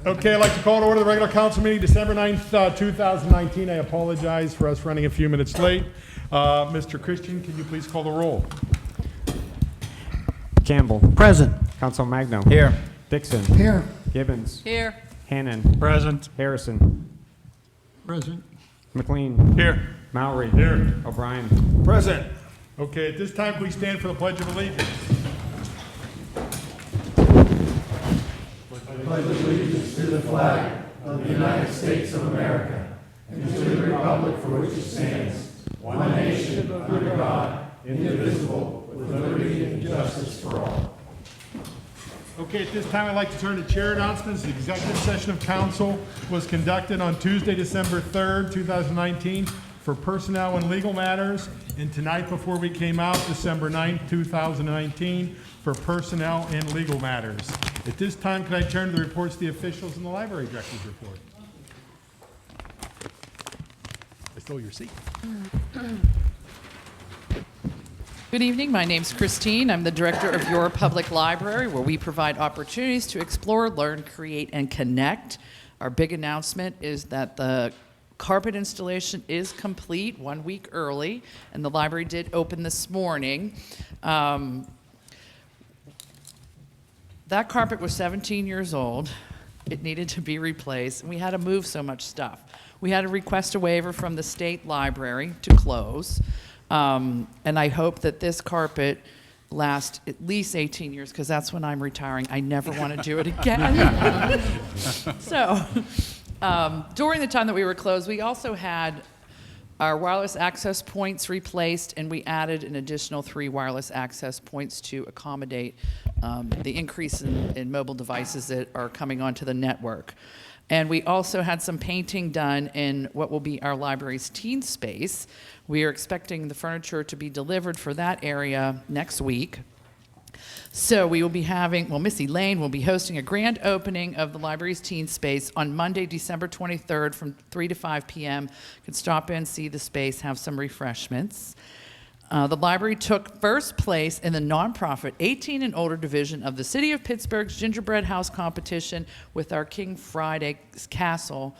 Okay, I'd like to call to order the regular council meeting, December 9th, 2019. I apologize for us running a few minutes late. Mr. Christian, can you please call the roll? Campbell. Present. Council Magno. Here. Dixon. Here. Gibbons. Here. Hannon. Present. Harrison. Present. McLean. Here. Mowry. Here. O'Brien. Present. Okay, at this time, please stand for the Pledge of Allegiance. Okay, at this time, I'd like to turn to chair announcements. The executive session of council was conducted on Tuesday, December 3rd, 2019, for personnel and legal matters, and tonight before we came out, December 9th, 2019, for personnel and legal matters. At this time, can I turn to the reports of the officials and the library director's report? I stole your seat. Good evening. My name's Christine. I'm the director of Your Public Library, where we provide opportunities to explore, learn, create, and connect. Our big announcement is that the carpet installation is complete 1 week early, and the library did open this morning. That carpet was 17 years old. It needed to be replaced, and we had to move so much stuff. We had to request a waiver from the state library to close. And I hope that this carpet lasts at least 18 years, because that's when I'm retiring. I never want to do it again. So, during the time that we were closed, we also had our wireless access points replaced, and we added an additional 3 wireless access points to accommodate the increase in mobile devices that are coming onto the network. And we also had some painting done in what will be our library's teen space. We are expecting the furniture to be delivered for that area next week. So we will be having, Missy Lane will be hosting a grand opening of the library's teen space on Monday, December 23rd from 3 to 5 p.m. You can stop in, see the space, have some refreshments. The library took first place in the nonprofit 18 and older division of the City of Pittsburgh's Gingerbread House competition with our King Friday Castle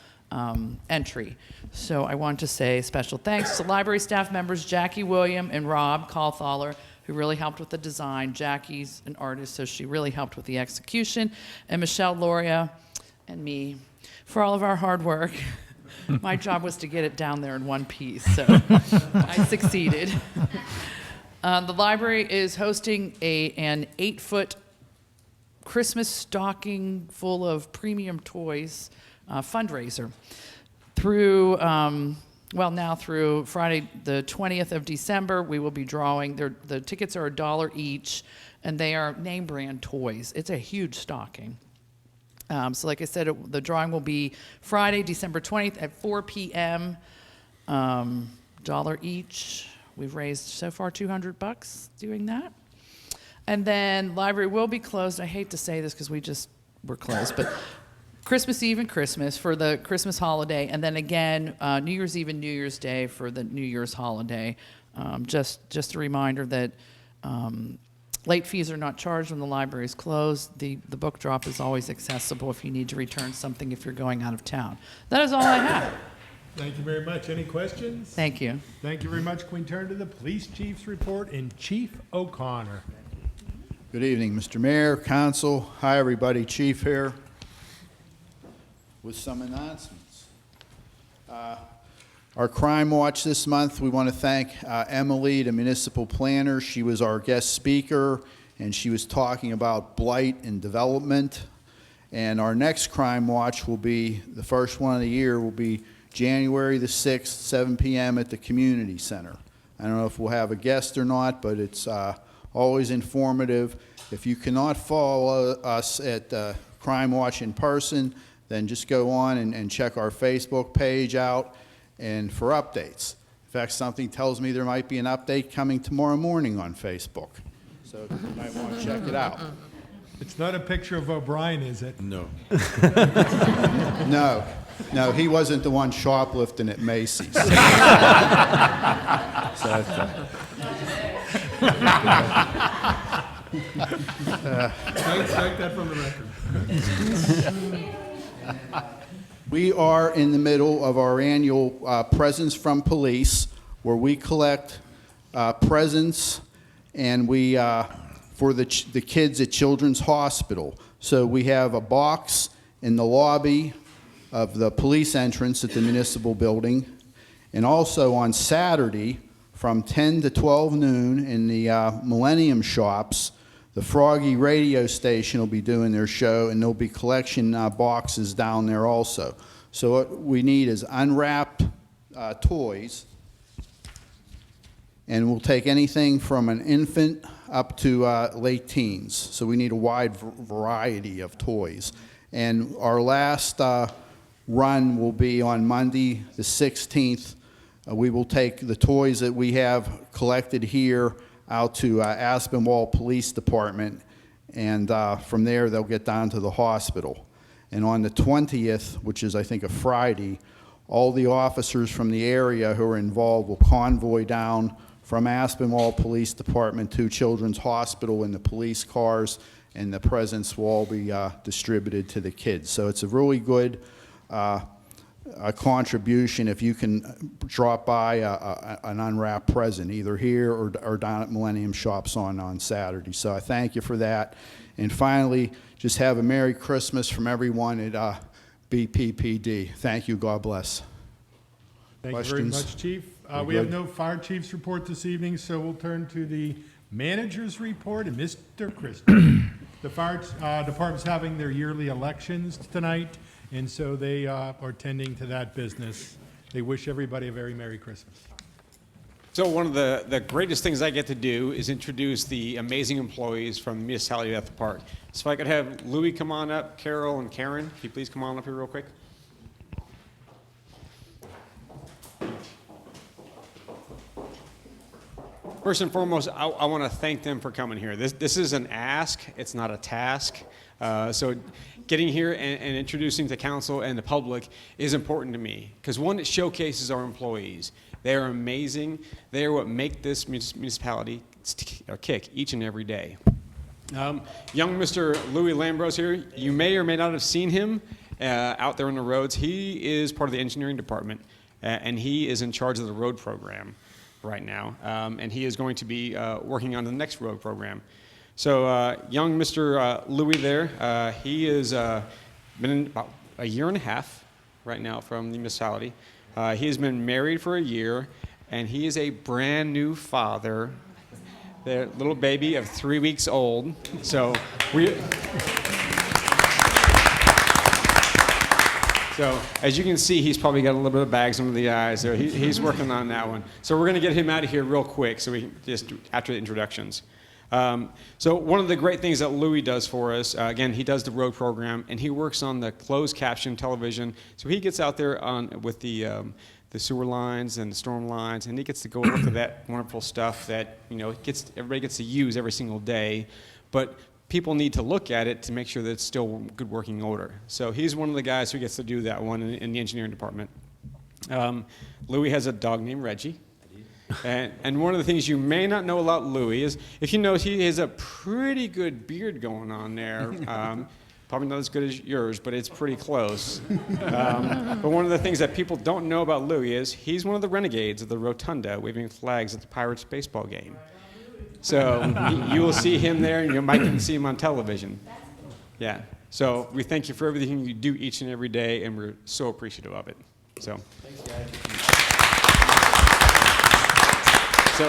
entry. So I want to say special thanks to library staff members Jackie William and Rob Calthaler, who really helped with the design. Jackie's an artist, so she really helped with the execution. And Michelle Loria and me for all of our hard work. My job was to get it down there in one piece, so I succeeded. The library is hosting an 8-foot Christmas stocking full of premium toys fundraiser through, now through Friday the 20th of December. We will be drawing, the tickets are $1 each, and they are name brand toys. It's a huge stocking. So like I said, the drawing will be Friday, December 20th at 4 p.m., $1 each. We've raised so far $200 doing that. And then library will be closed. I hate to say this because we're closed, but Christmas Eve and Christmas for the Christmas holiday, and then again, New Year's Eve and New Year's Day for the New Year's holiday. Just a reminder that late fees are not charged when the library is closed. The book drop is always accessible if you need to return something if you're going out of town. That is all I have. Thank you very much. Any questions? Thank you. Thank you very much. Can we turn to the police chief's report and Chief O'Connor? Good evening, Mr. Mayor, Council. Hi, everybody. Chief here with some announcements. Our Crime Watch this month, we want to thank Emily, the municipal planner. She was our guest speaker, and she was talking about blight and development. And our next Crime Watch will be, the first one of the year, will be January the 6th, 7 p.m. at the Community Center. I don't know if we'll have a guest or not, but it's always informative. If you cannot follow us at Crime Watch in person, then just go on and check our Facebook page out and for updates. In fact, something tells me there might be an update coming tomorrow morning on Facebook. So you might want to check it out. It's not a picture of O'Brien, is it? No. No, he wasn't the one shoplifting at Macy's. Strike that from the record. We are in the middle of our annual Presents from Police, where we collect presents and we for the kids at Children's Hospital. So we have a box in the lobby of the police entrance at the municipal building, and also on Saturday from 10 to 12 noon in the Millennium Shops. The Froggy radio station will be doing their show, and there'll be collection boxes down there also. So what we need is unwrapped toys, and we'll take anything from an infant up to late teens. So we need a wide variety of toys. And our last run will be on Monday, the 16th. We will take the toys that we have collected here out to Aspinwall Police Department, and from there they'll get down to the hospital. And on the 20th, which is I think a Friday, all the officers from the area who are involved will convoy down from Aspinwall Police Department to Children's Hospital in the police cars, and the presents will all be distributed to the kids. So it's a really good a contribution if you can drop by an unwrapped present, either here or down at Millennium Shops on Saturday. So I thank you for that. And finally, just have a Merry Christmas from everyone at BPPD. Thank you. God bless. Thank you very Questions? much, Chief. We're We have good? no fire chief's report this evening, so we'll turn to the manager's report and Mr. Christie. The fire department's having their yearly elections tonight, and so they are tending to that business. They wish everybody a very Merry Christmas. So one of the greatest things I get to do is introduce the amazing employees from the municipality of Ethel Park. So if I could have Louis come on up, Carol and Karen, can you please come on up here real quick? First and foremost, I want to thank them for coming here. This is an ask, it's not a task. So getting here and introducing to council and the public is important to me, because one, it showcases our employees. They are amazing. They are what make this municipality kick each and every day. Young Mr. Louis Lambros here, you may or may not have seen him out there on the roads. He is part of the engineering department, and he is in charge of the road program right now, and he is going to be working on the next road program. So young Mr. Louis there, he has been in about a year and a half right now from the municipality. He has been married for a year, and he is a brand new father. Their little baby of 3 weeks old. So So as you can see, he's probably got a little bit of bags under the eyes, so he's working on that one. So we're going to get him out of here real quick, so we can just after the introductions. So one of the great things that Louis does for us, again, he does the road program, and he works on the closed caption television. So he gets out there with the sewer lines and the storm lines, and he gets to go look at that wonderful stuff that everybody gets to use every single day, but people need to look at it to make sure that it's still good working order. So he's one of the guys who gets to do that one in the engineering department. Louis has a dog named Reggie. And one of the things you may not know about Louis is, if you notice, he has a pretty good beard going on there. Probably not as good as yours, but it's pretty close. But one of the things that people don't know about Louis is he's one of the renegades of the Rotunda, waving flags at the Pirates baseball game. So you will see him there, and you might even see him on television. Yeah. So we thank you for everything you do each and every day, and we're so appreciative of it. So. Thanks, guys. So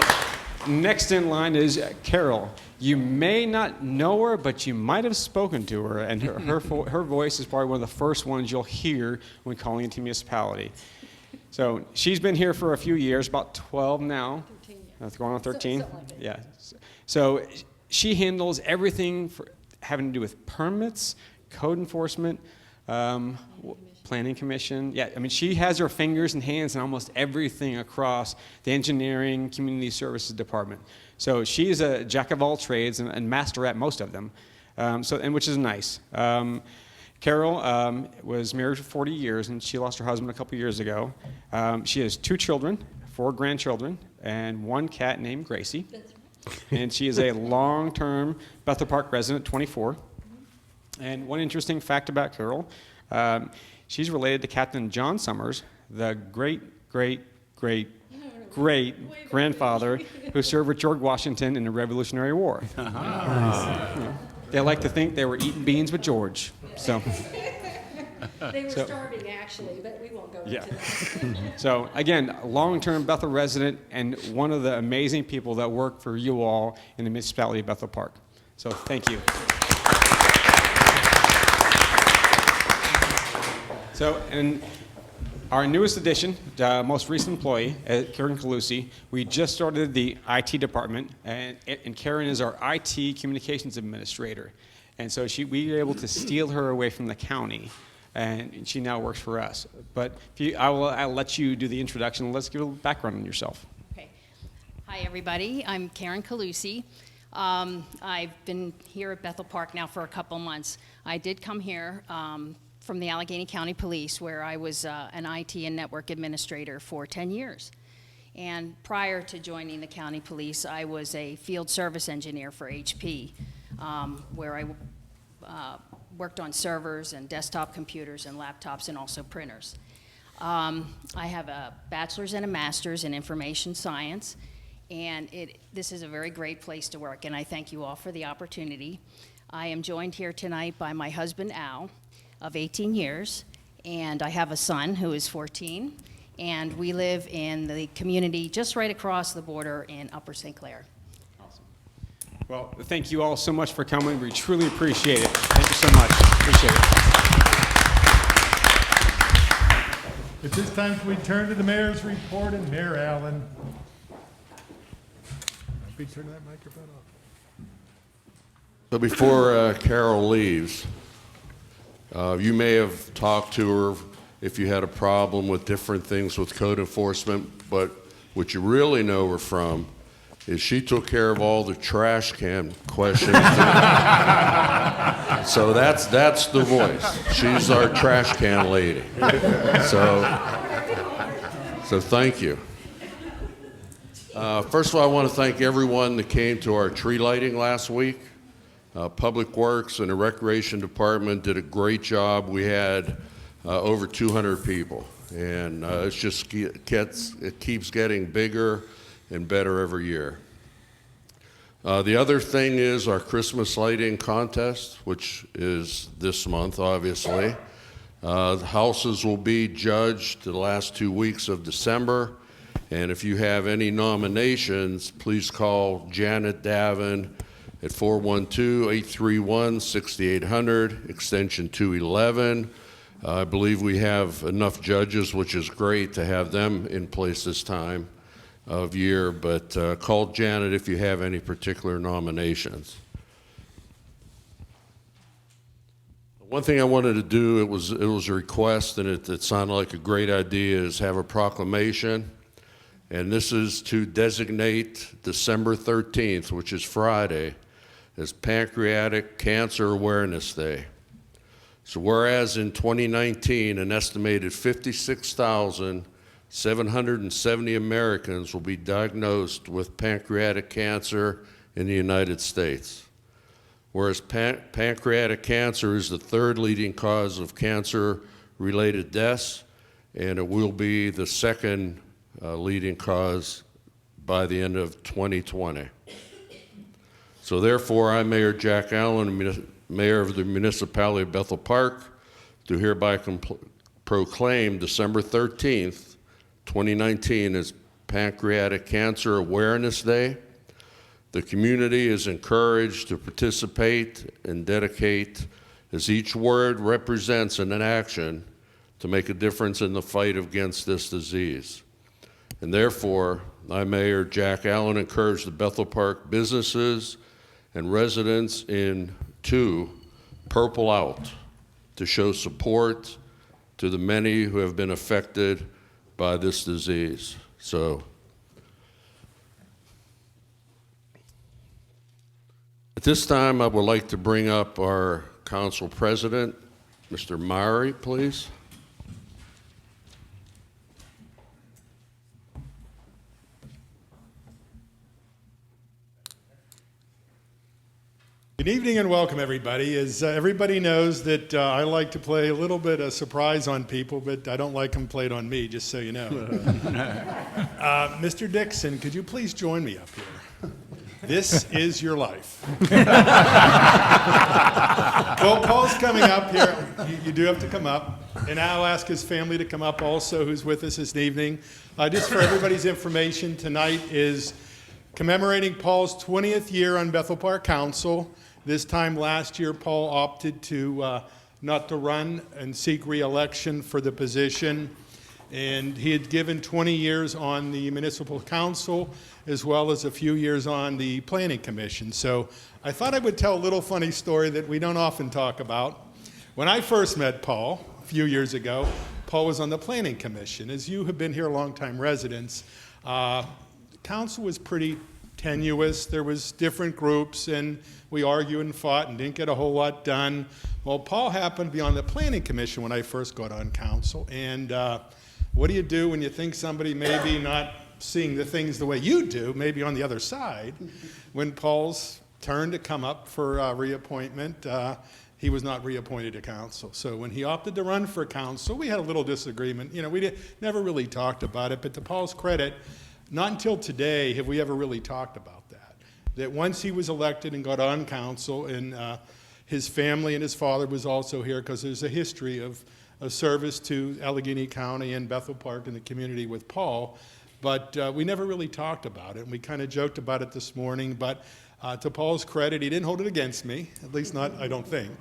next in line is Carol. You may not know her, but you might have spoken to her, and her voice is probably one of the first ones you'll hear when calling into municipality. So she's been here for a few years, about 12 now. 13, yeah. That's going on 13. Like yeah. So she handles everything having to do with permits, code enforcement, planning commission. Yeah, I mean, she has her fingers and hands in almost everything across the engineering, community services department. So she's a jack of all trades and master at most of them, which is nice. Carol was married for 40 years, and she lost her husband a couple years ago. She has 2 children, 4 grandchildren, and 1 cat named Gracie. And she is a long-term Bethel Park resident, 24. And one interesting fact about Carol, She's related to Captain John Summers, the great-great-great-great-grandfather who served with George Washington in the Revolutionary War. They like to think they were eating beans with George. So, They were starving, actually, but we won't go into yeah. that. So again, a long-term Bethel resident and one of the amazing people that work for you all in the municipality of Bethel Park. So thank you. So, and our newest addition, most recent employee, Karen Calusi, we just started the IT department, and Karen is our IT communications administrator. And so we were able to steal her away from the county, and she now works for us. But I'll let you do the introduction. Let's give a little background on yourself. Okay. Hi, everybody. I'm Karen Calusi. I've been here at Bethel Park now for a couple months. I did come here from the Allegheny County Police, where I was an IT and network administrator for 10 years. And prior to joining the county police, I was a field service engineer for HP, where I worked on servers and desktop computers and laptops and also printers. I have a bachelor's and a master's in information science, and this is a very great place to work, and I thank you all for the opportunity. I am joined here tonight by my husband, Al, of 18 years, and I have a son who is 14, and we live in the community just right across the border in Upper St. Clair. Awesome. Well, thank you all so much for coming. We truly appreciate it. Thank you so much. Appreciate it. At this time, we turn to the mayor's report, and Mayor Allen. Be turning that microphone off. So before Carol leaves, you may have talked to her if you had a problem with different things with code enforcement, but what you really know her from is she took care of all the trash can questions. So that's the voice. She's our trash can lady. So thank you. First of all, I want to thank everyone that came to our tree lighting last week. Public Works and the Recreation Department did a great job. We had over 200 people, and it keeps getting bigger and better every year. The other thing is our Christmas lighting contest, which is this month, obviously. The houses will be judged the last 2 weeks of December, and if you have any nominations, please call Janet Davin at 412-831-6800, extension 211. I believe we have enough judges, which is great to have them in place this time of year, but call Janet if you have any particular nominations. One thing I wanted to do, it was a request, and it sounded like a great idea, is have a proclamation. And this is to designate December 13th, which is Friday, as Pancreatic Cancer Awareness Day. So whereas in 2019, an estimated 56,770 Americans will be diagnosed with pancreatic cancer in the United States. Whereas pancreatic cancer is the third leading cause of cancer-related deaths, and it will be the second leading cause by the end of 2020. So therefore, I, Mayor Jack Allen, Mayor of the Municipality of Bethel Park, do hereby proclaim December 13th, 2019 as Pancreatic Cancer Awareness Day. The community is encouraged to participate and dedicate, as each word represents an action to make a difference in the fight against this disease. And therefore, I, Mayor Jack Allen, encourage the Bethel Park businesses and residents to purple out to show support to the many who have been affected by this disease. So, at this time, I would like to bring up our council president, Mr. Maury, please. Good evening and welcome, everybody. As everybody knows that I like to play a little bit of surprise on people, but I don't like them played on me, just so you know. Mr. Dixon, could you please join me up here? This is your life. Well, Paul's coming up here. You do have to come up. And I'll ask his family to come up also, who's with us this evening. Just for everybody's information, tonight is commemorating Paul's 20th year on Bethel Park Council. This time last year, Paul opted to not to run and seek re-election for the position. And he had given 20 years on the municipal council, as well as a few years on the planning commission. So I thought I would tell a little funny story that we don't often talk about. When I first met Paul a few years ago, Paul was on the planning commission. As you have been here longtime residents, council was pretty tenuous. There was different groups, and we argued and fought and didn't get a whole lot done. Well, Paul happened to be on the planning commission when I first got on council, and what do you do when you think somebody may be not seeing the things the way you do, maybe on the other side? When Paul's turn to come up for reappointment, he was not reappointed to council. So when he opted to run for council, we had a little disagreement. You know, we never really talked about it, but to Paul's credit, not until today have we ever really talked about that. That once he was elected and got on council, and his family and his father was also here, because there's a history of service to Allegheny County and Bethel Park and the community with Paul, but we never really talked about it. And we kind of joked about it this morning, but to Paul's credit, he didn't hold it against me, at least not, I don't think.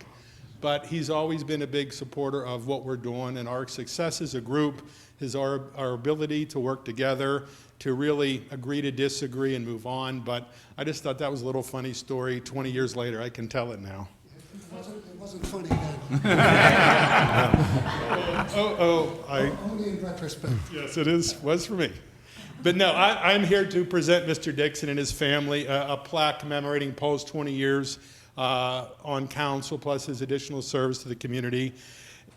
But he's always been a big supporter of what we're doing, and our success as a group is our ability to work together, to really agree to disagree and move on. But I just thought that was a little funny story. 20 years later, I can tell it now. It wasn't funny then. Only in retrospect. Yes, it was for me. But no, I'm here to present Mr. Dixon and his family a plaque commemorating Paul's 20 years on council, plus his additional service to the community.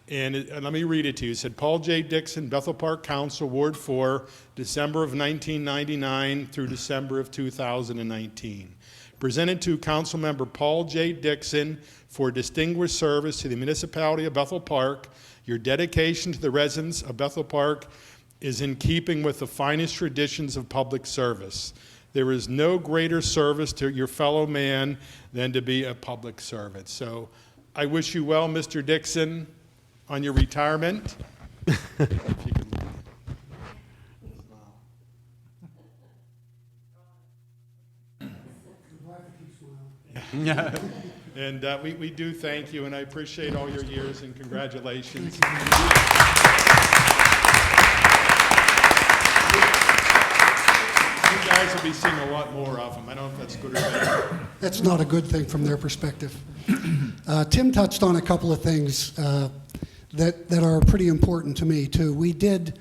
And let me read it to you. It said, Paul J. Dixon, Bethel Park Council, Ward 4, December of 1999 through December of 2019. Presented to Councilmember Paul J. Dixon for distinguished service to the municipality of Bethel Park. Your dedication to the residents of Bethel Park is in keeping with the finest traditions of public service. There is no greater service to your fellow man than to be a public servant. So I wish you well, Mr. Dixon, on your retirement. If you could look. And we do thank you, and I appreciate all your years, and congratulations. You guys will be seeing a lot more of them. I don't know if that's good or bad. That's not a good thing from their perspective. Tim touched on a couple of things that are pretty important to me, too. We did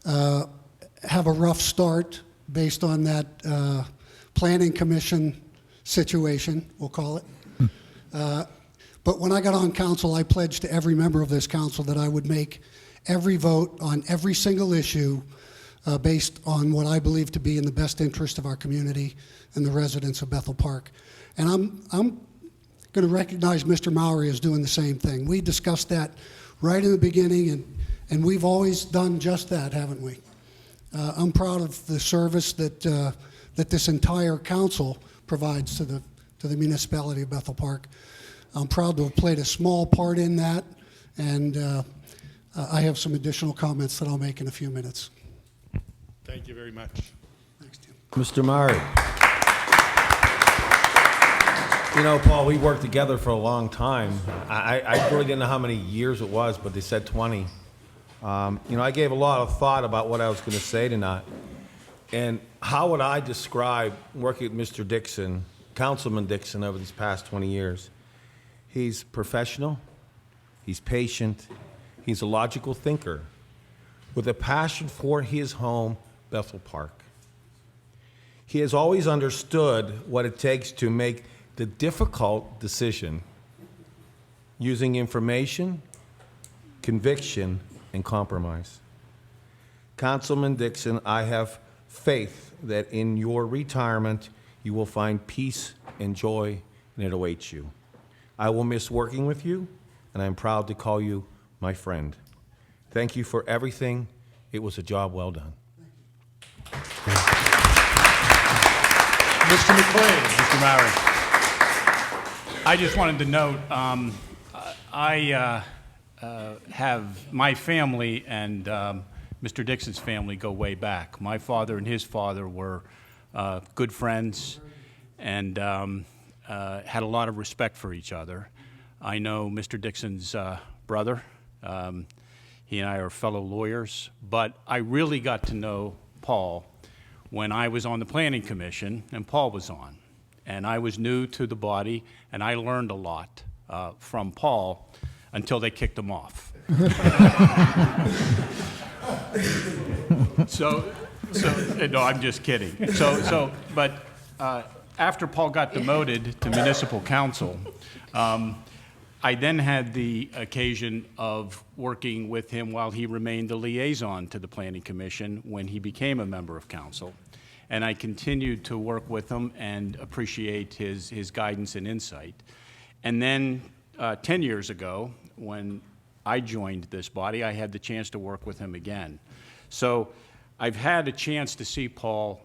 have a rough start based on that planning commission situation, we'll call it. But when I got on council, I pledged to every member of this council that I would make every vote on every single issue based on what I believe to be in the best interest of our community and the residents of Bethel Park. And I'm going to recognize Mr. Mowry as doing the same thing. We discussed that right in the beginning, and we've always done just that, haven't we? I'm proud of the service that this entire council provides to the municipality of Bethel Park. I'm proud to have played a small part in that, and I have some additional comments that I'll make in a few minutes. Thank you very much. Thanks, Tim. Mr. Murray. You know, Paul, we worked together for a long time. I really didn't know how many years it was, but they said 20. You know, I gave a lot of thought about what I was going to say tonight. And how would I describe working with Mr. Dixon, Councilman Dixon, over these past 20 years? He's professional, he's patient, he's a logical thinker, with a passion for his home, Bethel Park. He has always understood what it takes to make the difficult decision using information, conviction, and compromise. Councilman Dixon, I have faith that in your retirement you will find peace and joy and it awaits you. I will miss working with you, and I'm proud to call you my friend. Thank you for everything. It was a job well done. Mr. McLean. Mr. Mowry, I just wanted to note, I have my family and Mr. Dixon's family go way back. My father and his father were good friends and had a lot of respect for each other. I know Mr. Dixon's brother. He and I are fellow lawyers, but I really got to know Paul when I was on the Planning Commission and Paul was on. And I was new to the body, and I learned a lot from Paul until they kicked him off. No, I'm just kidding. But after Paul got demoted to municipal council, I then had the occasion of working with him while he remained the liaison to the Planning Commission when he became a member of council. And I continued to work with him and appreciate his guidance and insight. And then 10 years ago, when I joined this body, I had the chance to work with him again. So I've had a chance to see Paul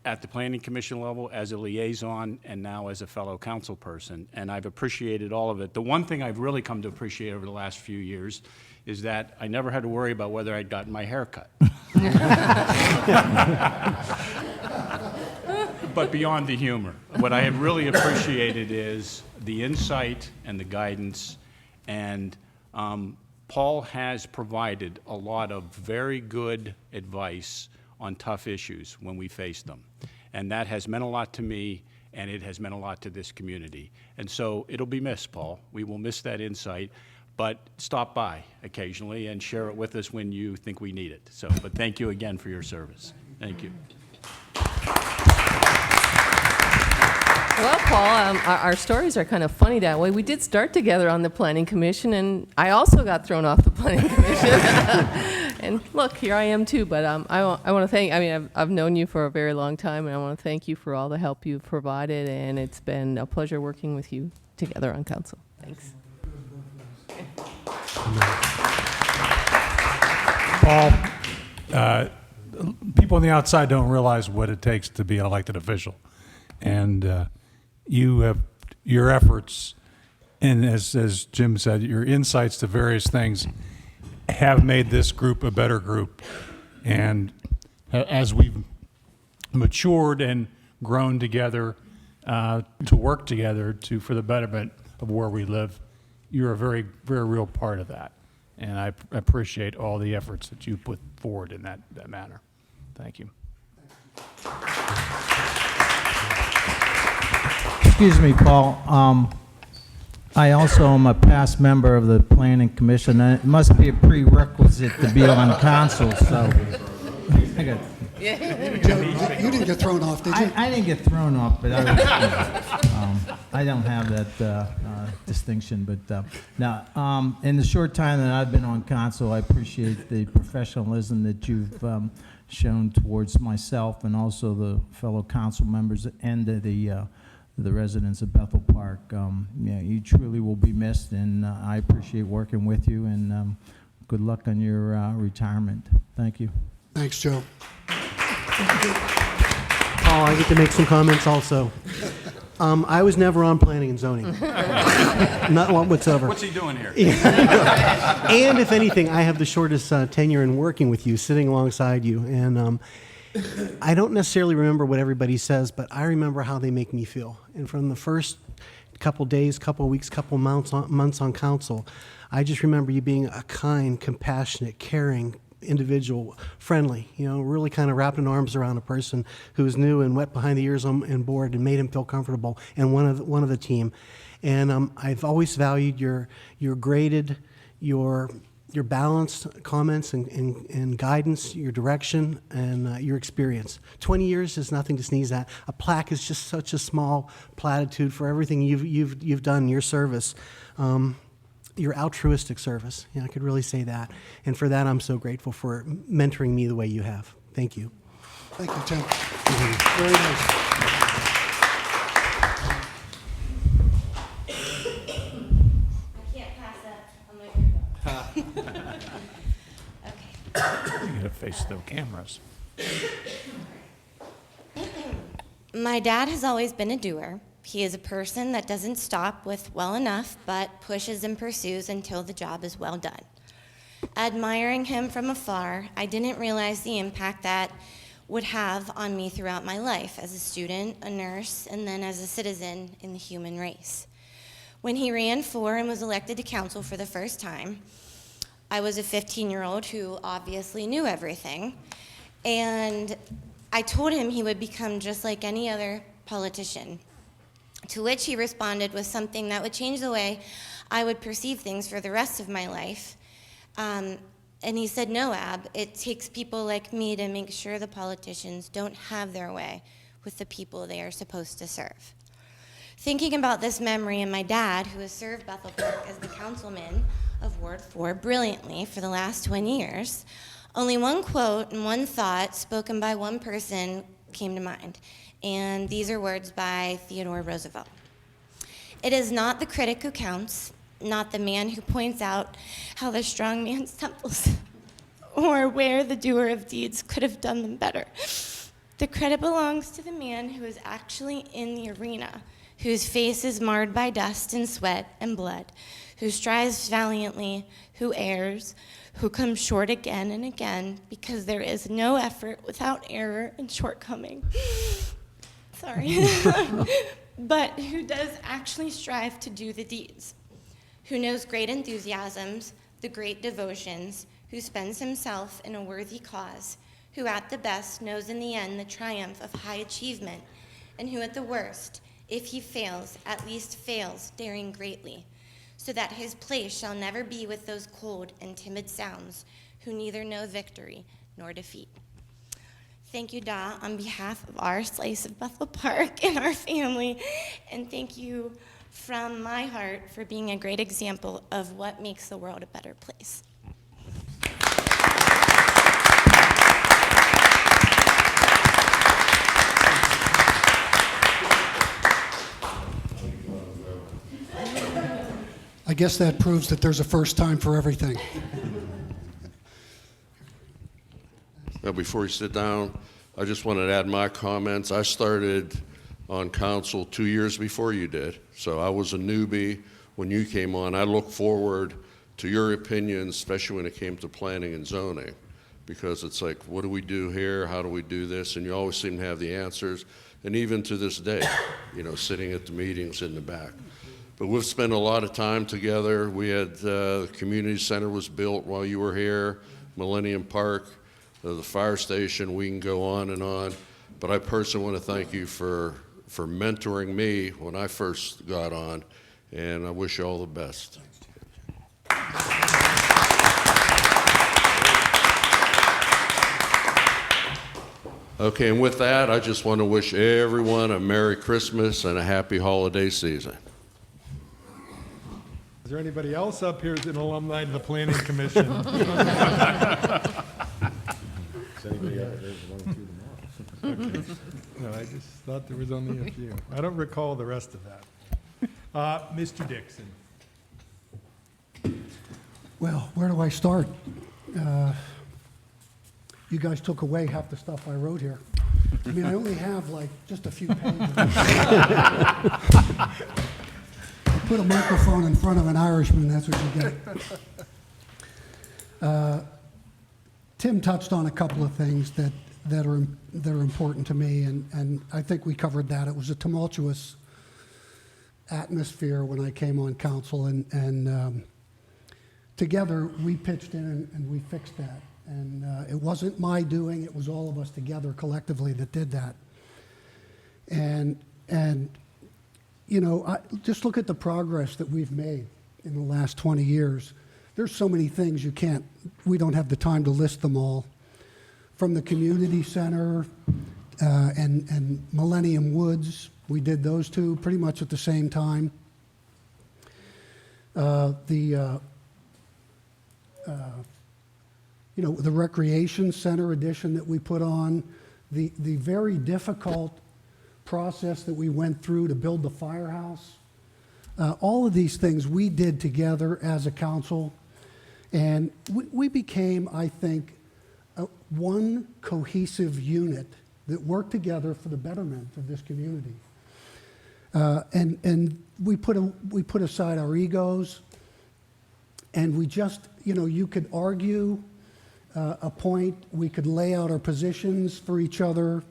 at the Planning Commission level as a liaison and now as a fellow council person, and I've appreciated all of it. The one thing I've really come to appreciate over the last few years is that I never had to worry about whether I'd gotten my hair cut. But beyond the humor, what I have really appreciated is the insight and the guidance, and Paul has provided a lot of very good advice on tough issues when we face them. And that has meant a lot to me, and it has meant a lot to this community. And so it'll be missed, Paul. We will miss that insight, but stop by occasionally and share it with us when you think we need it. But thank you again for your service. Thank you. Well, Paul, our stories are kind of funny that way. We did start together on the Planning Commission, and I also got thrown off the Planning Commission. And look, here I am too, but I want to thank, I've known you for a very long time, and I want to thank you for all the help you've provided, and it's been a pleasure working with you together on council. Thanks. Paul, people on the outside don't realize what it takes to be an elected official. And you have your efforts, and as Jim said, your insights to various things have made this group a better group. And as we've matured and grown together to work together for the betterment of where we live, you're a very, very real part of that. And I appreciate all the efforts that you put forward in that manner. Thank you. Excuse me, Paul. I also am a past member of the Planning Commission, and it must be a prerequisite to be on council, so. Joe, you didn't get thrown off, did you? I didn't get thrown off, but I don't have that distinction. But now, in the short time that I've been on council, I appreciate the professionalism that you've shown towards myself and also the fellow council members and the residents of Bethel Park. You truly will be missed, and I appreciate working with you, and good luck on your retirement. Thank you. Thanks, Joe. Oh, I get to make some comments also. I was never on planning and zoning. Not one whatsoever. What's he doing here? And if anything, I have the shortest tenure in working with you, sitting alongside you. And I don't necessarily remember what everybody says, but I remember how they make me feel. And from the first couple days, couple weeks, couple months on council, I just remember you being a kind, compassionate, caring individual, friendly, really kind of wrapped in arms around a person who's new and wet behind the ears and bored, and made him feel comfortable, and one of the team. And I've always valued your graded, your balanced comments and guidance, your direction, and your experience. 20 years is nothing to sneeze at. A plaque is just such a small platitude for everything you've done in your service. Your altruistic service. I could really say that. And for that, I'm so grateful for mentoring me the way you have. Thank you. Thank you, Tim. Very nice. to face the cameras. My dad has always been a doer. He is a person that doesn't stop with well enough, but pushes and pursues until the job is well done. Admiring him from afar, I didn't realize the impact that would have on me throughout my life as a student, a nurse, and then as a citizen in the human race. When he ran for and was elected to council for the first time, I was a 15-year-old who obviously knew everything, and I told him he would become just like any other politician, to which he responded with something that would change the way I would perceive things for the rest of my life. And he said, "No, Ab, it takes people like me to make sure the politicians don't have their way with the people they are supposed to serve." Thinking about this memory and my dad, who has served Bethel Park as the councilman of Ward 4 brilliantly for the last 20 years, only one quote and one thought spoken by one person came to mind, and these are words by Theodore Roosevelt. "It is not the critic who counts, not the man who points out how the strong man stumbles, or where the doer of deeds could have done them better. The credit belongs to the man who is actually in the arena, whose face is marred by dust and sweat and blood, who strives valiantly, who errs, who comes short again and again, because there is no effort without error and shortcoming." Sorry. "But who does actually strive to do the deeds, who knows great enthusiasms, the great devotions, who spends himself in a worthy cause, who at the best knows in the end the triumph of high achievement, and who at the worst, if he fails, at least fails daring greatly, so that his place shall never be with those cold and timid sounds, who neither know victory nor defeat." Thank you, Da, on behalf of our slice of Bethel Park and our family, and thank you from my heart for being a great example of what makes the world a better place. I guess that proves that there's a first time for everything. Now, before you sit down, I just wanted to add my comments. I started on council 2 years before you did, so I was a newbie when you came on. I look forward to your opinions, especially when it came to planning and zoning, because it's like, what do we do here? How do we do this? And you always seem to have the answers. And even to this day, you know, sitting at the meetings in the back. But we've spent a lot of time together. We had the community center was built while you were here, Millennium Park, the fire station. We can go on and on. But I personally want to thank you for mentoring me when I first got on, and I wish you all the best. Okay, and with that, I just want to wish everyone a Merry Christmas and a Happy Holiday season. Is there anybody else up here as an alumni of the Planning Commission? Does anybody else? There's one or two tomorrow. Okay. No, I just thought there was only a few. I don't recall the rest of that. Mr. Dixon. Well, where do I start? You guys took away half the stuff I wrote here. I mean, I only have like just a few pages. Put a microphone in front of an Irishman, that's what you get. Tim touched on a couple of things that are important to me, and I think we covered that. It was a tumultuous atmosphere when I came on council, and together we pitched in and we fixed that. And it wasn't my doing, it was all of us together collectively that did that. And you know, just look at the progress that we've made in the last 20 years. There's so many things we don't have the time to list them all. From the community center and Millennium Woods, we did those two pretty much at the same time. You know, the recreation center addition that we put on, the very difficult process that we went through to build the firehouse. All of these things we did together as a council, and we became, I think, one cohesive unit that work together for the betterment of this community. And we put aside our egos, and we just, you could argue a point, we could lay out our positions for each other,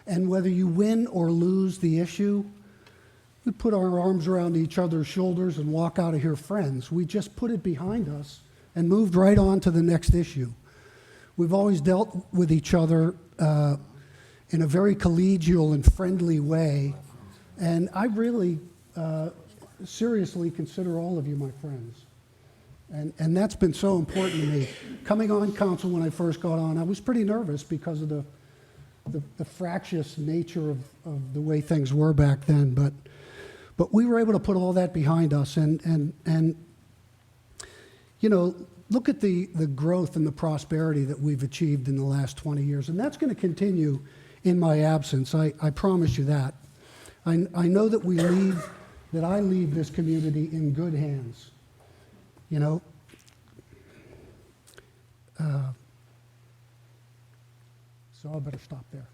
and whether you win or lose the issue, we put our arms around each other's shoulders and walk out of here friends. We just put it behind us and moved right on to the next issue. We've always dealt with each other in a very collegial and friendly way, and I really seriously consider all of you my friends. And that's been so important to me. Coming on council when I first got on, I was pretty nervous because of the fractious nature of the way things were back then, but we were able to put all that behind us, and look at the growth and the prosperity that we've achieved in the last 20 years, and that's going to continue in my absence. I promise you that. I know that I leave this community in good hands. So I better stop there.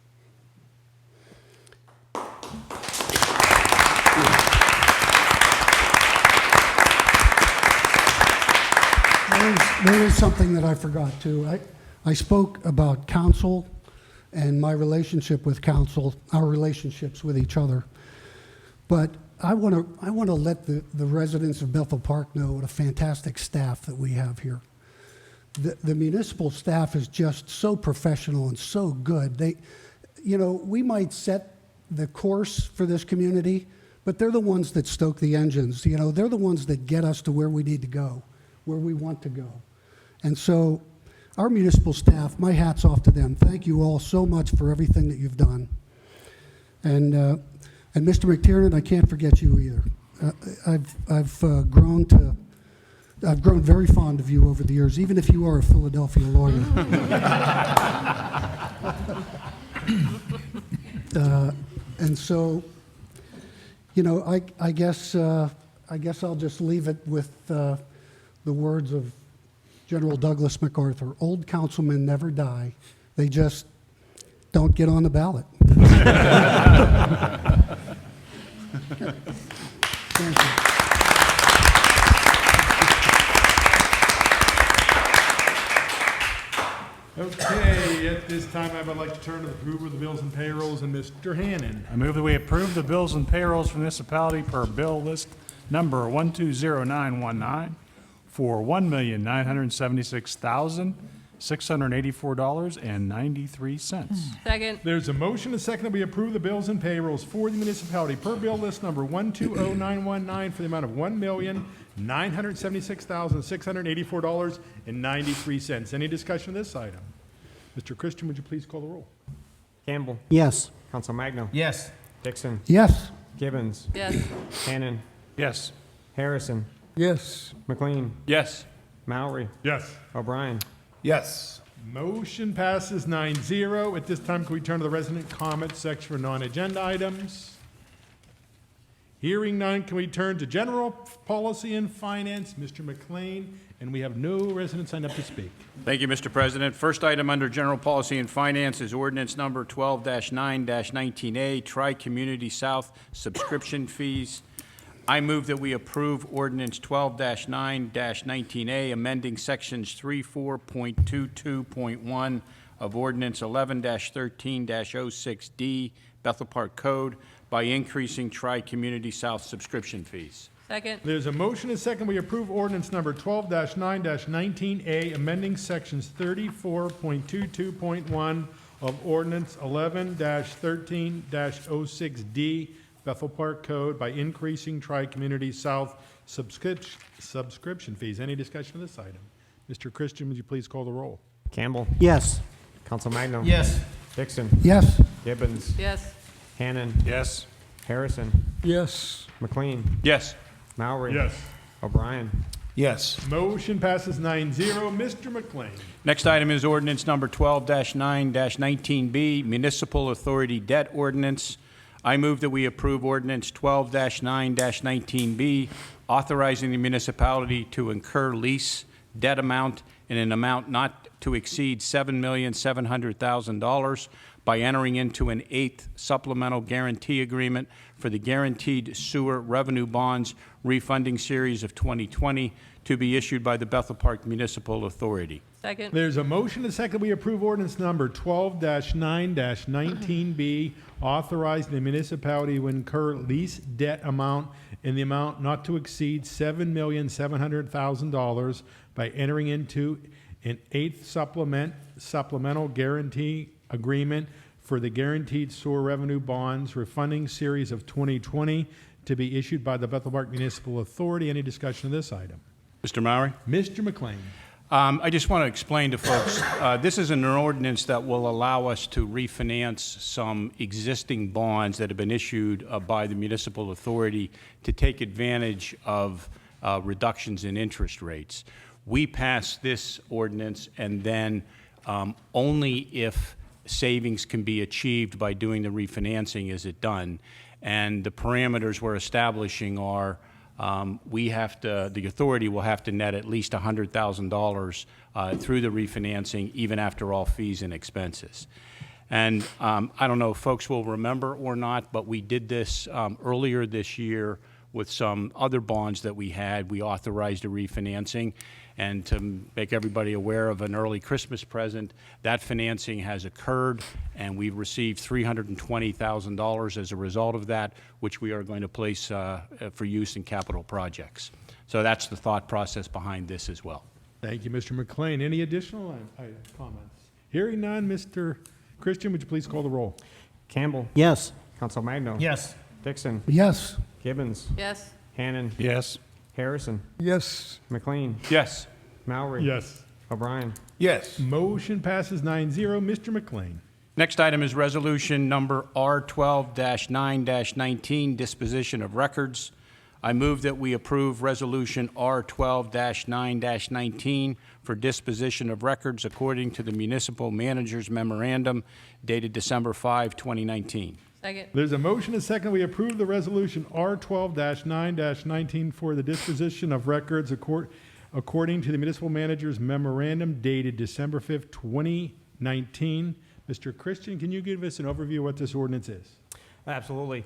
There is something that I forgot too. I spoke about council and my relationship with council, our relationships with each other. But I want to let the residents of Bethel Park know what a fantastic staff that we have here. The municipal staff is just so professional and so good. We might set the course for this community, but they're the ones that stoke the engines. They're the ones that get us to where we need to go, where we want to go. And so our municipal staff, my hat's off to them. Thank you all so much for everything that you've done. And Mr. McTiernan, I can't forget you either. I've grown very fond of you over the years, even if you are a Philadelphia lawyer. And so, I guess I'll just leave it with the words of General Douglas MacArthur: old councilmen never die, they just don't get on the ballot. Thank you. Okay, at this time, I would like to turn to the approval of the bills and payrolls, and Mr. Hannon. I move that we approve the bills and payrolls for municipality per bill list number 120919 for $1,976,684.93. Second. There's a motion, a second, that we approve the bills and payrolls for the municipality per bill list number 120919 for the amount of $1,976,684.93. Any discussion of this item? Mr. Christian, would you please call the roll? Campbell. Yes. Council Magno. Yes. Dixon. Yes. Gibbons. Yes. Hannon. Yes. Harrison. Yes. McLean. Yes. Mowry. Yes. O'Brien. Yes. Motion passes 9-0. At this time, can we turn to the resident comment section for non-agenda items? Hearing none, can we turn to general policy and finance? Mr. McLean, and we have no residents signed up to speak. Thank you, Mr. President. First item under General Policy and Finance is ordinance number 12-9-19A, Tri-Community South subscription fees. I move that we approve ordinance 12-9-19A, amending sections 34.22.1 of ordinance 11-13-06D, Bethel Park Code, by increasing Tri-Community South subscription fees. Second. There's a motion and a second. We approve ordinance number 12-9-19A, amending sections 34.22.1 of ordinance 11-13-06D, Bethel Park Code, by increasing Tri-Community South subscription fees. Any discussion of this item? Mr. Christian, would you please call the roll? Campbell. Yes. Council Magno. Yes. Dixon. Yes. Gibbons. Yes. Hannon. Yes. Harrison. Yes. McLean. Yes. Mowry. Yes. O'Brien. Yes. Motion passes 9-0. Mr. McLean. Next item is ordinance number 12-9-19B, Municipal Authority Debt Ordinance. I move that we approve ordinance 12-9-19B, authorizing the municipality to incur lease, debt amount, in an amount not to exceed $7,700,000 by entering into an 8th supplemental guarantee agreement for the Guaranteed Sewer Revenue Bonds Refunding Series of 2020 to be issued by the Bethel Park Municipal Authority. Second. There's a motion and a second. We approve ordinance number 12-9-19B, authorizing the municipality to incur lease debt amount in the amount not to exceed $7,700,000 by entering into an 8th supplemental guarantee agreement for the Guaranteed Sewer Revenue Bonds Refunding Series of 2020 to be issued by the Bethel Park Municipal Authority. Any discussion of this item? Mr. Mowry? Mr. McLean. I just want to explain to folks, this is an ordinance that will allow us to refinance some existing bonds that have been issued by the municipal authority to take advantage of reductions in interest rates. We pass this ordinance, and then only if savings can be achieved by doing the refinancing is it done. And the parameters we're establishing are the authority will have to net at least $100,000 through the refinancing, even after all fees and expenses. And I don't know if folks will remember or not, but we did this earlier this year with some other bonds that we had. We authorized a refinancing. And to make everybody aware of an early Christmas present, that financing has occurred, and we've received $320,000 as a result of that, which we are going to place for use in capital projects. So that's the thought process behind this as well. Thank you, Mr. McLean. Any additional comments? Hearing none, Mr. Christian, would you please call the roll? Campbell. Yes. Council Magno. Yes. Dixon. Yes. Gibbons. Yes. Hannon. Yes. Harrison. Yes. McLean. Yes. Mowry. Yes. O'Brien. Yes. Motion passes 9-0. Mr. McLean. Next item is resolution number R12-9-19, disposition of records. I move that we approve resolution R12-9-19 for disposition of records according to the municipal manager's memorandum dated December 5, 2019. Second. There's a motion and a second. We approve the resolution R12-9-19 for the disposition of records according to the municipal manager's memorandum dated December 5th, 2019. Mr. Christian, can you give us an overview of what this ordinance is? Absolutely.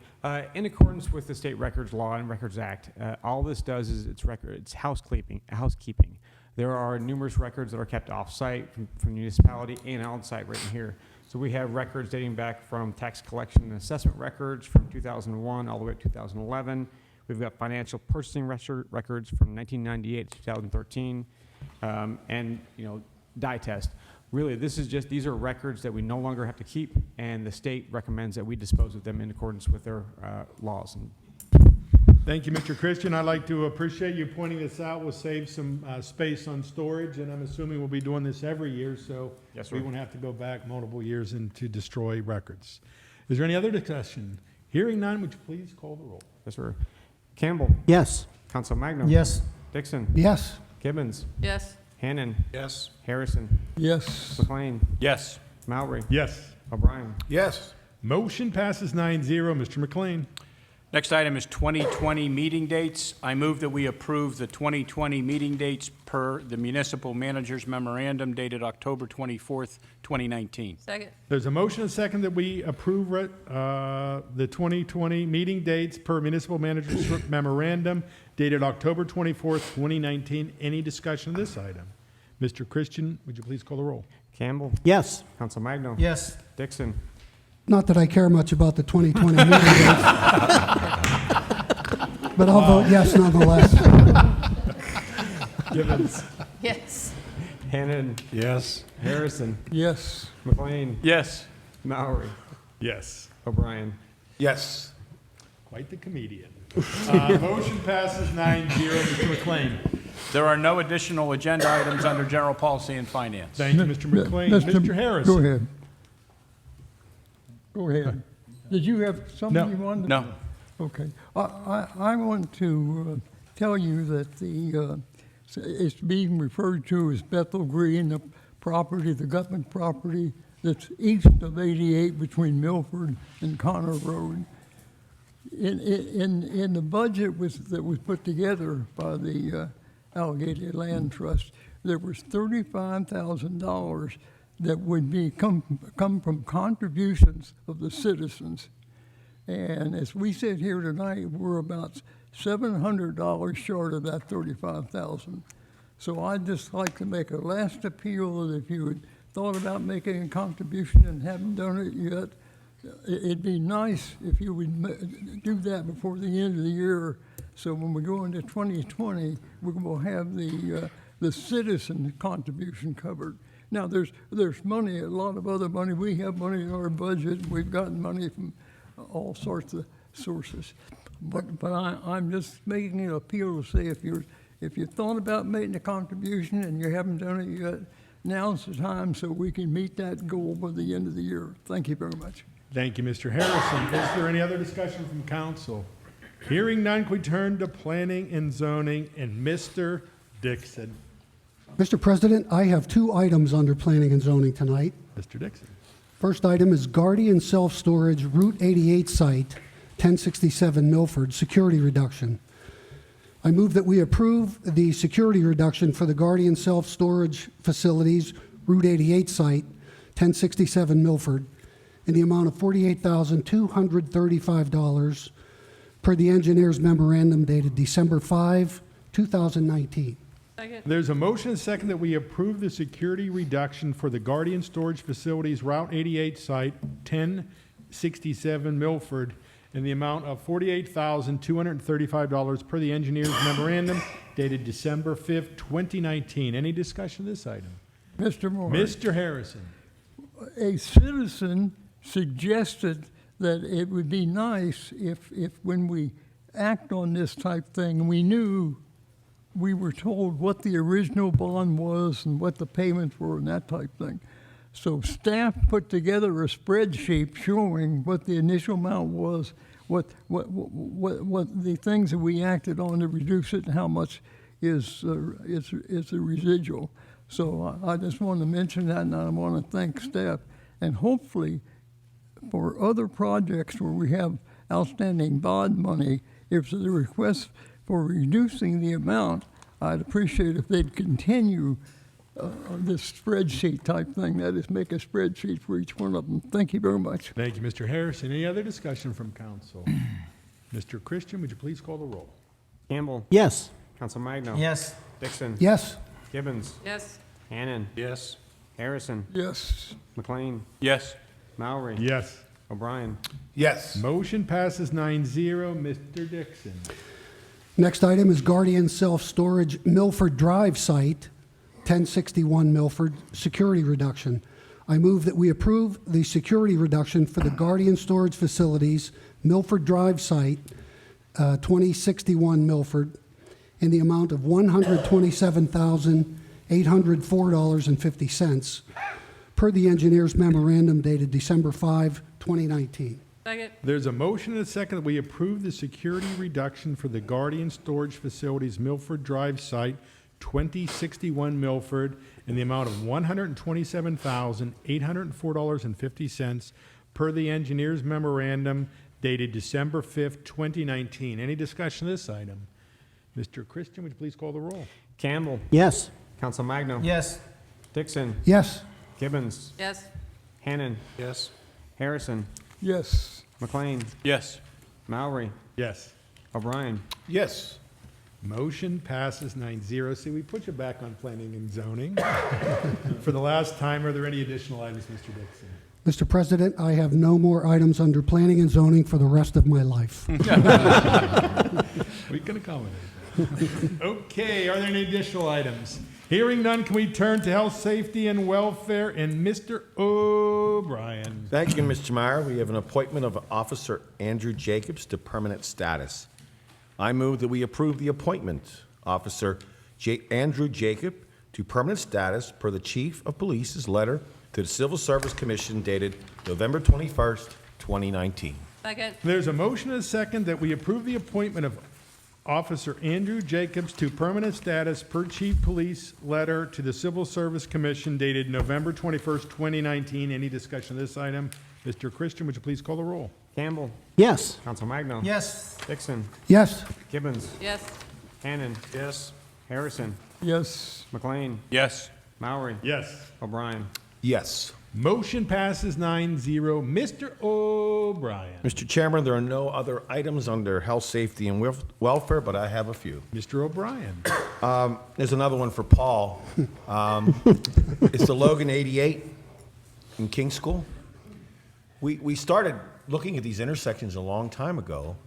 In accordance with the State Records Law and Records Act, all this does is it's housekeeping. There are numerous records that are kept off-site from the municipality and on-site right in here. So we have records dating back from tax collection and assessment records from 2001 all the way to 2011. We've got financial purchasing records from 1998 to 2013, and die test. Really, these are records that we no longer have to keep, and the state recommends that we dispose of them in accordance with their laws. Thank you, Mr. Christian. I'd like to appreciate you pointing this out. We'll save some space on storage, and I'm assuming we'll be doing this every year, so Yes, sir. we won't have to go back multiple years and to destroy records. Is there any other discussion? Hearing none, would you please call the roll? Yes, sir. Campbell. Yes. Council Magno. Yes. Dixon. Yes. Gibbons. Yes. Hannon. Yes. Harrison. Yes. McLean. Yes. Mowry. Yes. O'Brien. Yes. Motion passes 9-0. Mr. McLean. Next item is 2020 meeting dates. I move that we approve the 2020 meeting dates per the municipal manager's memorandum dated October 24th, 2019. Second. There's a motion and a second that we approve the 2020 meeting dates per municipal manager's memorandum dated October 24th, 2019. Any discussion of this item? Mr. Christian, would you please call the roll? Campbell. Yes. Council Magno. Yes. Dixon. Not that I care much about the 2020 meeting dates, but I'll vote yes nonetheless. Gibbons. Yes. Hannon. Yes. Harrison. Yes. McLean. Yes. Mowry. Yes. O'Brien. Yes. Quite the comedian. Motion passes 9-0. Mr. McLean. There are no additional agenda items under general policy and finance. Thank you, Mr. McLean. Mr. Harris. Go ahead. Go ahead. Did you have something you wanted? No. Okay. I want to tell you that it's being referred to as Bethel Green, the property, the Gutman property that's east of 88 between Milford and Connor Road. In the budget that was put together by the Allegheny Land Trust, there was $35,000 that would be come from contributions of the citizens. And as we sit here tonight, we're about $700 short of that $35,000. So I'd just like to make a last appeal that if you had thought about making a contribution and haven't done it yet, it'd be nice if you would do that before the end of the year. So when we go into 2020, we will have the citizen contribution covered. Now, there's money, a lot of other money. We have money in our budget. We've gotten money from all sorts of sources. But I'm just making an appeal to say if you thought about making a contribution and you haven't done it yet, now's the time so we can meet that goal by the end of the year. Thank you very much. Thank you, Mr. Harrison. Is there any other discussion from council? Hearing none, can we turn to planning and zoning and Mr. Dixon? Mr. President, I have 2 items under planning and zoning tonight. Mr. Dixon. First item is Guardian Self-Storage Route 88 site, 1067 Milford, security reduction. I move that we approve the security reduction for the Guardian Self-Storage Facilities Route 88 site, 1067 Milford, in the amount of $48,235 per the engineer's memorandum dated December 5, 2019. There's a motion and second that we approve the security reduction for the Guardian Storage Facilities Route 88 site, 1067 Milford, in the amount of $48,235 per the engineer's memorandum dated December 5th, 2019. Any discussion of this item? Mr. Moore. Mr. Harrison. A citizen suggested that it would be nice if when we act on this type thing, we knew we were told what the original bond was and what the payments were and that type thing. So staff put together a spreadsheet showing what the initial amount was, what the things that we acted on to reduce it, and how much is the residual. So I just want to mention that, and I want to thank staff. And hopefully, for other projects where we have outstanding bond money, if there's a request for reducing the amount, I'd appreciate if they'd continue this spreadsheet type thing. That is, make a spreadsheet for each one of them. Thank you very much. Thank you, Mr. Harrison. Any other discussion from council? Mr. Christian, would you please call the roll? Campbell. Yes. Council Magno. Yes. Dixon. Yes. Gibbons. Yes. Hannon. Yes. Harrison. Yes. McLean. Yes. Mowry. Yes. O'Brien. Yes. Motion passes 9-0. Mr. Dixon. Next item is Guardian Self-Storage Milford Drive site, 1061 Milford, security reduction. I move that we approve the security reduction for the Guardian Storage Facilities Milford Drive site, 2061 Milford, in the amount of $127,804.50 per the engineer's memorandum dated December 5, 2019. Second. There's a motion and a second that we approve the security reduction for the Guardian Storage Facilities Milford Drive site, 2061 Milford, in the amount of $127,804.50 per the engineer's memorandum dated December 5th, 2019. Any discussion of this item? Mr. Christian, would you please call the roll? Campbell. Yes. Council Magno. Yes. Dixon. Yes. Gibbons. Yes. Hannon. Yes. Harrison. Yes. McLean. Yes. Mowry. Yes. O'Brien. Yes. Motion passes 9-0. See, we put you back on planning and zoning. For the last time, are there any additional items, Mr. Dixon? Mr. President, I have no more items under planning and zoning for the rest of my life. We can accommodate that. Okay, are there any additional items? Hearing none, can we turn to health, safety, and welfare and Mr. O'Brien? Thank you, Mr. Meyer. We have an appointment of Officer Andrew Jacobs to permanent status. I move that we approve the appointment, Officer Andrew Jacob, to permanent status per the Chief of Police's letter to the Civil Service Commission dated November 21st, 2019. Second. There's a motion and a second that we approve the appointment of Officer Andrew Jacobs to permanent status per Chief Police letter to the Civil Service Commission dated November 21st, 2019. Any discussion of this item? Mr. Christian, would you please call the roll? Campbell. Yes. Council Magno. Yes. Dixon. Yes. Gibbons. Yes. Hannon. Yes. Harrison. Yes. McLean. Yes. Maury. Yes. O'Brien. Yes. Motion passes 9-0. Mr. O'Brien. Mr. Chairman, there are no other items under health, safety, and welfare, but I have a few. Mr. O'Brien. There's another one for Paul. It's the Logan 88 in King School. We started looking at these intersections a long time ago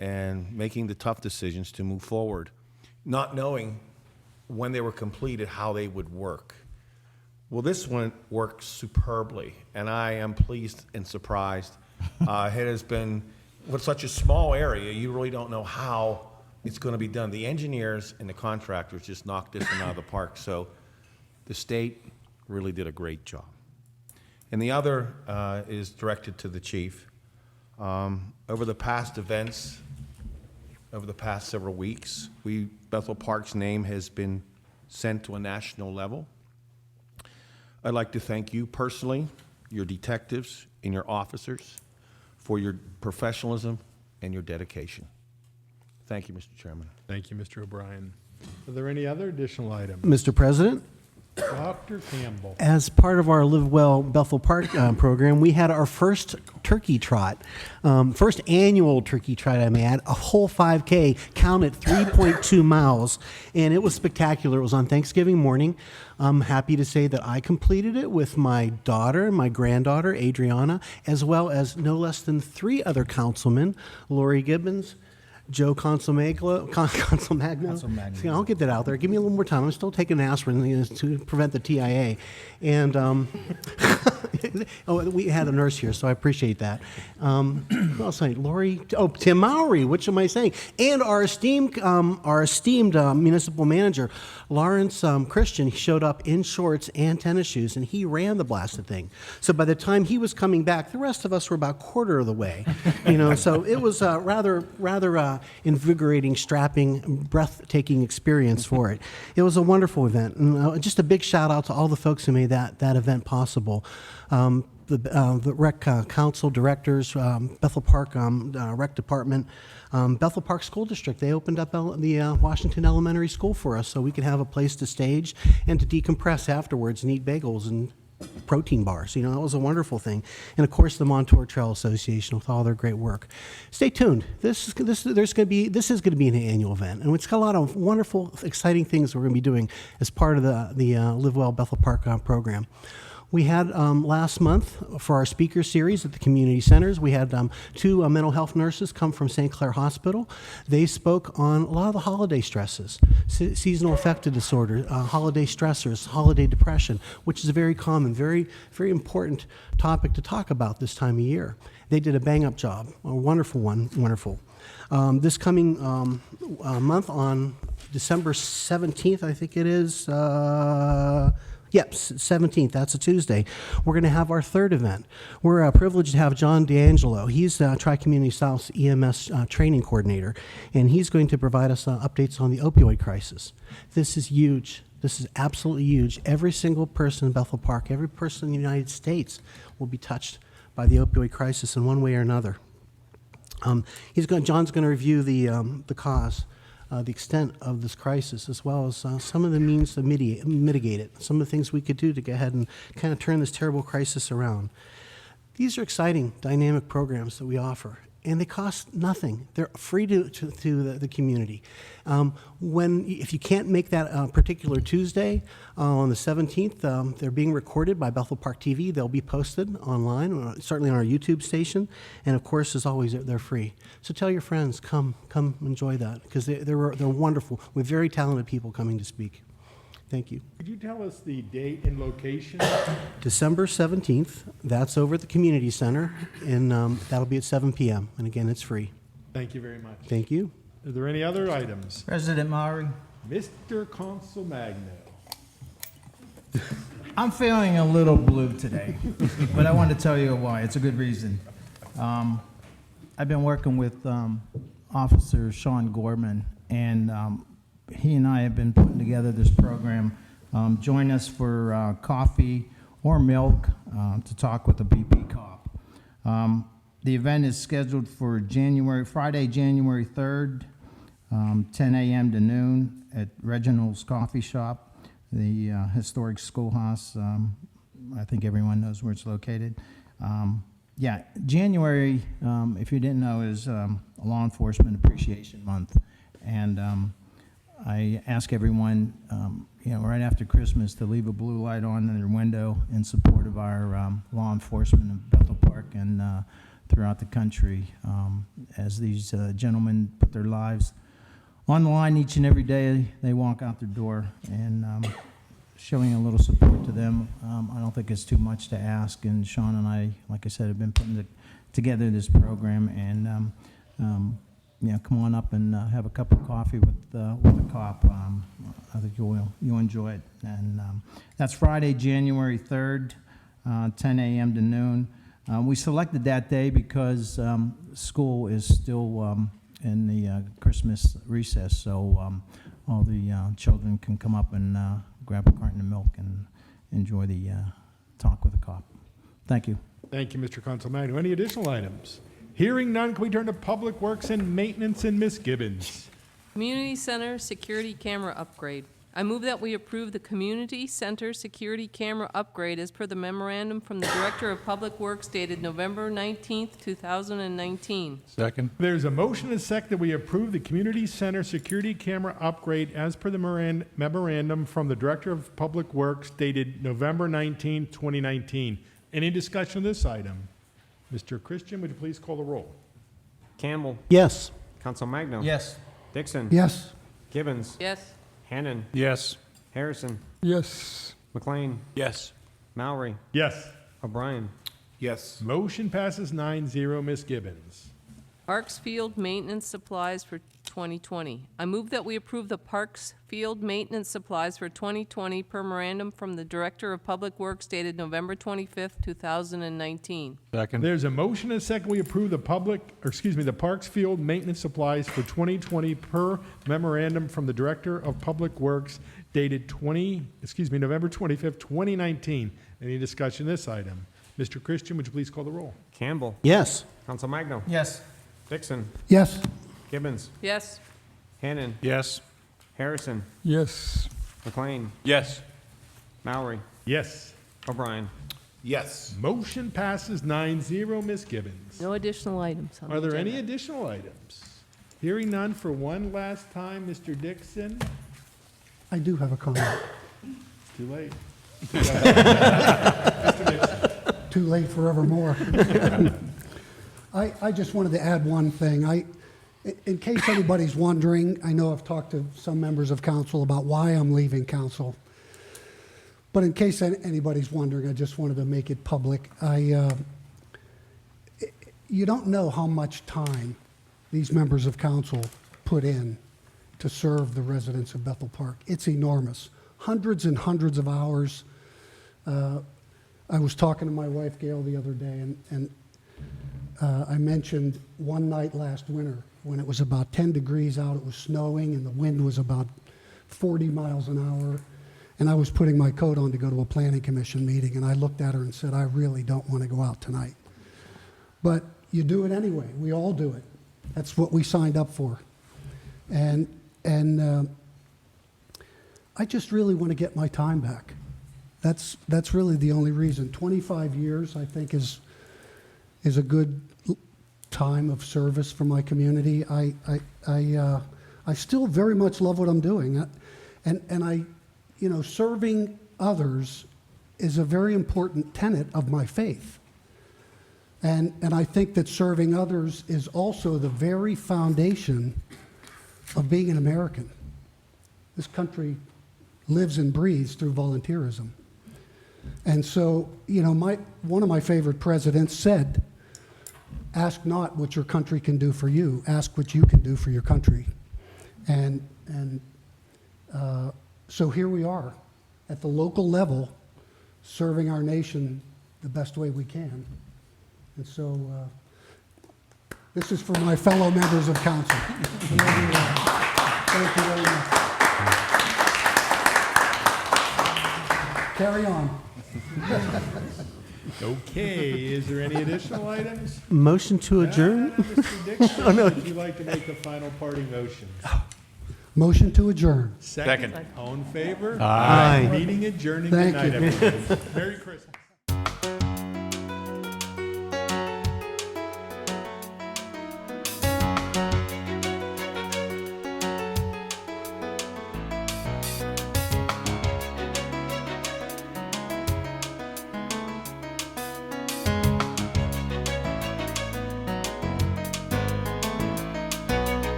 and making the tough decisions to move forward, not knowing when they were completed how they would work. Well, this one works superbly, and I am pleased and surprised. It has been, with such a small area, you really don't know how it's going to be done. The engineers and the contractors just knocked this one out of the park, so the state really did a great job. And the other is directed to the chief. Over the past events, over the past several weeks, Bethel Park's name has been sent to a national level. I'd like to thank you personally, your detectives, and your officers for your professionalism and your dedication. Thank you, Mr. Chairman. Thank you, Mr. O'Brien. Are there any other additional items? Mr. President, Dr. Campbell. as part of our Live Well Bethel Park program, we had our first turkey trot, first annual turkey trot, I may add, a whole 5K, counted 3.2 miles, and it was spectacular. It was on Thanksgiving morning. I'm happy to say that I completed it with my daughter and my granddaughter, Adriana, as well as no less than 3 other councilmen, Lori Gibbons, Joe Consolmagno. See, I'll get that out there. Give me a little more time. I'm still taking aspirin to prevent the TIA. And we had a nurse here, so I appreciate that. Who else? Lori. Oh, Tim Mowry. Which am I saying? And our esteemed municipal manager, Lawrence Christian, he showed up in shorts and tennis shoes, and he ran the blasted thing. So by the time he was coming back, the rest of us were about quarter of the way. So it was rather invigorating, strapping, breathtaking experience for it. It was a wonderful event, and just a big shout out to all the folks who made that event possible. The rec council directors, Bethel Park rec department, Bethel Park School District. They opened up the Washington Elementary School for us so we could have a place to stage and to decompress afterwards and eat bagels and protein bars. It was a wonderful thing. And of course, the Montour Trail Association with all their great work. Stay tuned. This is going to be an annual event, and it's got a lot of wonderful, exciting things we're going to be doing as part of the Live Well Bethel Park program. We had last month for our speaker series at the community centers, we had 2 mental health nurses come from St. Clair Hospital. They spoke on a lot of the holiday stresses, seasonal affective disorder, holiday stressors, holiday depression, which is a very common, very, very important topic to talk about this time of year. They did a bang-up job, a wonderful one, wonderful. This coming month on December 17th, I think it is, Yep, 17th, that's a Tuesday. We're going to have our 3rd event. We're privileged to have John D'Angelo. He's Tri-Community South's EMS training coordinator, and he's going to provide us updates on the opioid crisis. This is huge. This is absolutely huge. Every single person in Bethel Park, every person in the United States will be touched by the opioid crisis in one way or another. John's going to review the cause, the extent of this crisis, as well as some of the means to mitigate it, some of the things we could do to go ahead and kind of turn this terrible crisis around. These are exciting, dynamic programs that we offer, and they cost nothing. They're free to the community. If you can't make that particular Tuesday on the 17th, they're being recorded by Bethel Park TV. They'll be posted online, certainly on our YouTube station, and of course, as always, they're free. So tell your friends, come enjoy that, because they're wonderful, with very talented people coming to speak. Thank you. Could you tell us the date and location? December 17th, that's over at the community center, and that'll be at 7 p.m. And again, it's free. Thank you very much. Thank you. Are there any other items? President Maury, Mr. Consolmagno. I'm feeling a little blue today, but I want to tell you why. It's a good reason. I've been working with Officer Sean Gorman, and he and I have been putting together this program. Join us for coffee or milk to talk with a BP cop. The event is scheduled for Friday, January 3rd 10 a.m. to noon at Reginald's Coffee Shop, the historic schoolhouse. I think everyone knows where it's located. Yeah, January, if you didn't know, is Law Enforcement Appreciation Month. And I ask everyone, right after Christmas to leave a blue light on in their window in support of our law enforcement in Bethel Park and throughout the country as these gentlemen put their lives on the line each and every day they walk out their door, and showing a little support to them. I don't think it's too much to ask, and Sean and I, like I said, have been putting together this program, and come on up and have a cup of coffee with a cop. I think you'll enjoy it. And that's Friday, January 3rd, 10 a.m. to noon. We selected that day because school is still in the Christmas recess, so all the children can come up and grab a carton of milk and enjoy the talk with a cop. Thank you. Thank you, Mr. Consolmagno. Any additional items? Hearing none, can we turn to Public Works and Maintenance and Ms. Gibbons? Community Center Security Camera Upgrade. I move that we approve the Community Center Security Camera Upgrade as per the memorandum from the Director of Public Works dated November 19th, 2019. Second. There's a motion and a second that we approve the Community Center Security Camera Upgrade as per the memorandum from the Director of Public Works dated November 19, 2019. Any discussion of this item? Mr. Christian, would you please call the roll? Campbell. Yes. Consolmagno. Yes. Dixon. Yes. Gibbons. Yes. Hannon. Yes. Harrison. Yes. McLean. Yes. Mowry. Yes. O'Brien. Yes. Motion passes 9-0. Ms. Gibbons. Parks Field Maintenance Supplies for 2020. I move that we approve the Parks Field Maintenance Supplies for 2020 per memorandum from the Director of Public Works dated November 25th, 2019. Second. There's a motion and a second we approve the Parks Field Maintenance Supplies for 2020 per memorandum from the Director of Public Works dated November 25th, 2019. Any discussion of this item? Mr. Christian, would you please call the roll? Campbell. Yes. Consolmagno. Yes. Dixon. Yes. Gibbons. Yes. Hannon. Yes. Harrison. Yes. McLean. Yes. Mowry. Yes. O'Brien. Yes. Motion passes 9-0. Ms. Gibbons. No additional items on the Are there agenda. any additional items? Hearing none for one last time, Mr. Dixon. I do have a comment. Too late. Mr. Dixon. Too late forevermore. I just wanted to add one thing. In case anybody's wondering, I know I've talked to some members of council about why I'm leaving council. But in case anybody's wondering, I just wanted to make it public. You don't know how much time these members of council put in to serve the residents of Bethel Park. It's enormous. Hundreds and hundreds of hours. I was talking to my wife, Gail, the other day, and I mentioned one night last winter when it was about 10 degrees out, it was snowing, and the wind was about 40 miles an hour, and I was putting my coat on to go to a planning commission meeting, and I looked at her and said, I really don't want to go out tonight. But you do it anyway. We all do it. That's what we signed up for. And I just really want to get my time back. That's really the only reason. 25 years, I think, is a good time of service for my community. I still very much love what I'm doing, and serving others is a very important tenet of my faith. And I think that serving others is also the very foundation of being an American. This country lives and breathes through volunteerism. And so, one of my favorite presidents said, ask not what your country can do for you, ask what you can do for your country. And so here we are at the local level, serving our nation the best way we can. And so this is for my fellow members of council. Thank you very much. Carry on. Okay, is there any additional items? Motion to adjourn? Mr. Dixon, Oh, no. would you like to make the final party motion? Motion to adjourn. Second. All in favor? Aye. Meeting adjourning. Thank Good night, you. everyone. Merry Christmas.